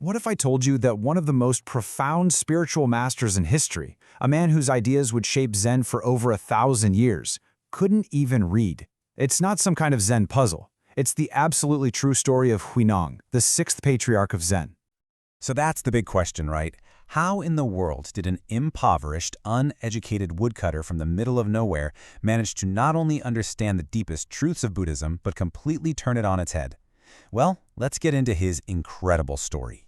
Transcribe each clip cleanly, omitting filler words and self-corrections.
What if I told you that one of the most profound spiritual masters in history, a man whose ideas would shape Zen for over 1,000 years, couldn't even read? It's not some kind of Zen puzzle. It's the absolutely true story of Huineng, the sixth patriarch of Zen. So that's the big question, right? How in the world did an impoverished, uneducated woodcutter from the middle of nowhere manage to not only understand the deepest truths of Buddhism, but completely turn it on its head? Well, let's get into his incredible story.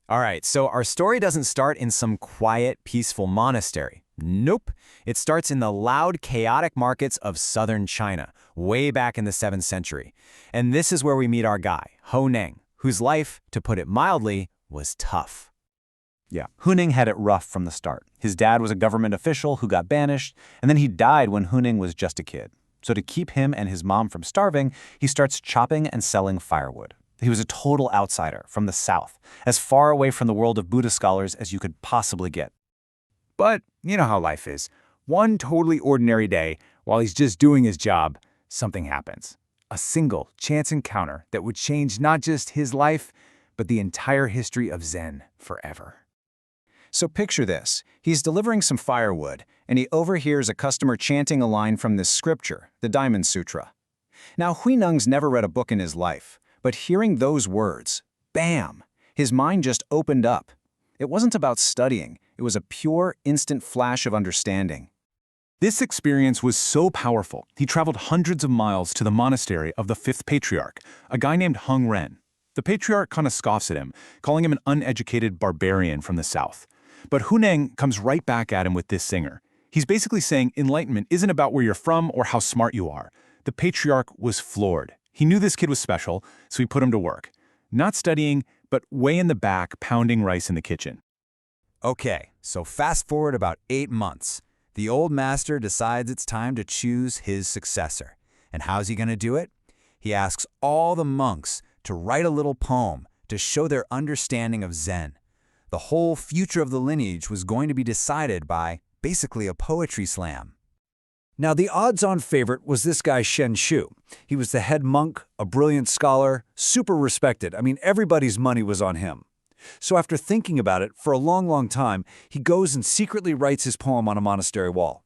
All right, so our story doesn't start in some quiet, peaceful monastery. Nope. It starts in the loud, chaotic markets of southern China, way back in the 7th century. And this is where we meet our guy, Huineng, whose life, to put it mildly, was tough. Yeah, Huineng had it rough from the start. His dad was a government official who got banished, and then he died when Huineng was just a kid. So to keep him and his mom from starving, he starts chopping and selling firewood. He was a total outsider from the south, as far away from the world of Buddhist scholars as you could possibly get. But you know how life is. One totally ordinary day, while he's just doing his job, something happens. A single chance encounter that would change not just his life, but the entire history of Zen forever. So picture this. He's delivering some firewood, and he overhears a customer chanting a line from this scripture, the Diamond Sutra. Now, Huineng's never read a book in his life, but hearing those words, bam, his mind just opened up. It wasn't about studying. It was a pure, instant flash of understanding. This experience was so powerful, he traveled hundreds of miles to the monastery of the 5th Patriarch, a guy named Huineng. The patriarch kind of scoffs at him, calling him an uneducated barbarian from the south. But Huineng comes right back at him with this singer. He's basically saying enlightenment isn't about where you're from or how smart you are. The patriarch was floored. He knew this kid was special, so he put him to work. Not studying, but way in the back, pounding rice in the kitchen. Okay, so fast forward about 8 months. The old master decides it's time to choose his successor. And how's he going to do it? He asks all the monks to write a little poem to show their understanding of Zen. The whole future of the lineage was going to be decided by basically a poetry slam. Now, the odds-on favorite was this guy Shen Shu. He was the head monk, a brilliant scholar, super respected. I mean, everybody's money was on him. So after thinking about it for a long time, he goes and secretly writes his poem on a monastery wall.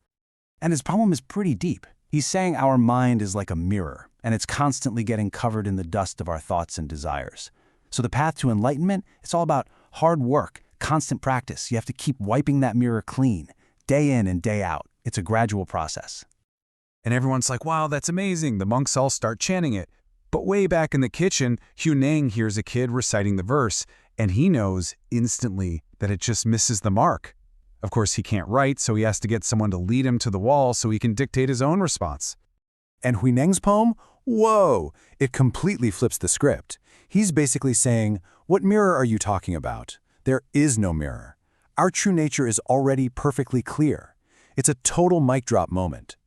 And his poem is pretty deep. He's saying our mind is like a mirror, and it's constantly getting covered in the dust of our thoughts and desires. So the path to enlightenment, it's all about hard work, constant practice. You have to keep wiping that mirror clean, day in and day out. It's a gradual process. And everyone's like, wow, that's amazing. The monks all start chanting it. But way back in the kitchen, Huineng hears a kid reciting the verse, and he knows instantly that it just misses the mark. Of course, he can't write, so he has to get someone to lead him to the wall so he can dictate his own response. And Huineng's poem? Whoa! It completely flips the script. He's basically saying, what mirror are you talking about? There is no mirror. Our true nature is already perfectly clear. It's a total mic drop moment.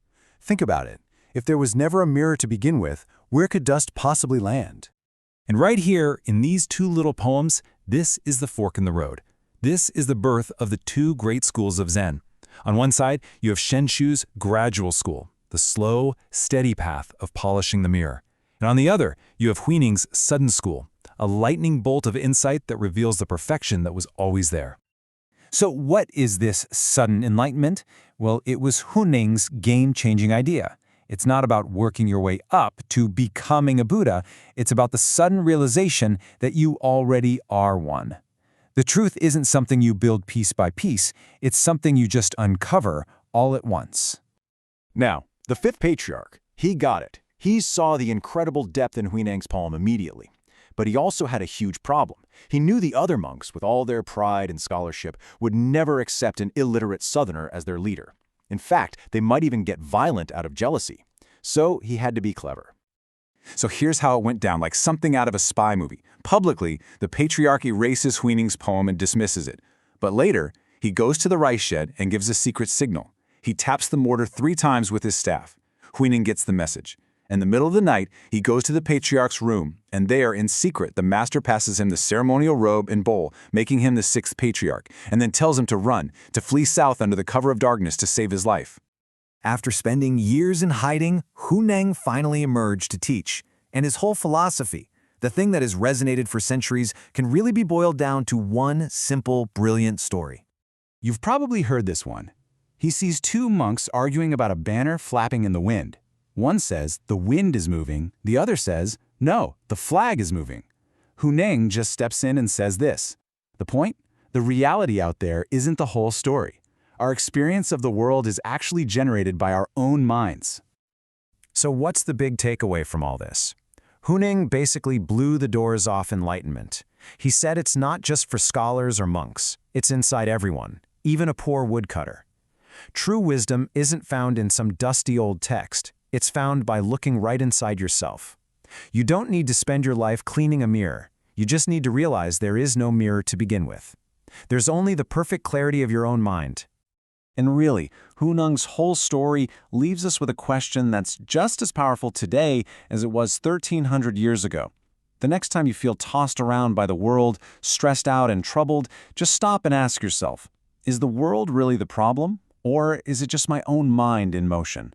Think about it. If there was never a mirror to begin with, where could dust possibly land? And right here, in these two little poems, this is the fork in the road. This is the birth of the two great schools of Zen. On one side, you have Shen Shu's gradual school, the slow, steady path of polishing the mirror. And on the other, you have Huineng's sudden school, a lightning bolt of insight that reveals the perfection that was always there. So what is this sudden enlightenment? Well, it was Huineng's game-changing idea. It's not about working your way up to becoming a Buddha. It's about the sudden realization that you already are one. The truth isn't something you build piece by piece. It's something you just uncover all at once. Now, the 5th Patriarch, he got it. He saw the incredible depth in Huineng's poem immediately. But he also had a huge problem. He knew the other monks, with all their pride and scholarship, would never accept an illiterate southerner as their leader. In fact, they might even get violent out of jealousy. So he had to be clever. So here's how it went down, like something out of a spy movie. Publicly, the patriarch erases Huineng's poem and dismisses it. But later, he goes to the rice shed and gives a secret signal. He taps the mortar 3 times with his staff. Huineng gets the message. In the middle of the night, he goes to the patriarch's room, and there, in secret, the master passes him the ceremonial robe and bowl, making him the 6th patriarch, and then tells him to run, to flee south under the cover of darkness to save his life. After spending years in hiding, Huineng finally emerged to teach, and his whole philosophy, The thing that has resonated for centuries can really be boiled down to one simple, brilliant story. You've probably heard this one. He sees two monks arguing about a banner flapping in the wind. One says, the wind is moving. The other says, no, the flag is moving. Huineng just steps in and says this. The point? The reality out there isn't the whole story. Our experience of the world is actually generated by our own minds. So what's the big takeaway from all this? Huineng basically blew the doors off enlightenment. He said it's not just for scholars or monks. It's inside everyone, even a poor woodcutter. True wisdom isn't found in some dusty old text. It's found by looking right inside yourself. You don't need to spend your life cleaning a mirror. You just need to realize there is no mirror to begin with. There's only the perfect clarity of your own mind. And really, Huineng's whole story leaves us with a question that's just as powerful today as it was 1,300 years ago. The next time you feel tossed around by the world, stressed out and troubled, just stop and ask yourself, is the world really the problem? Or is it just my own mind in motion?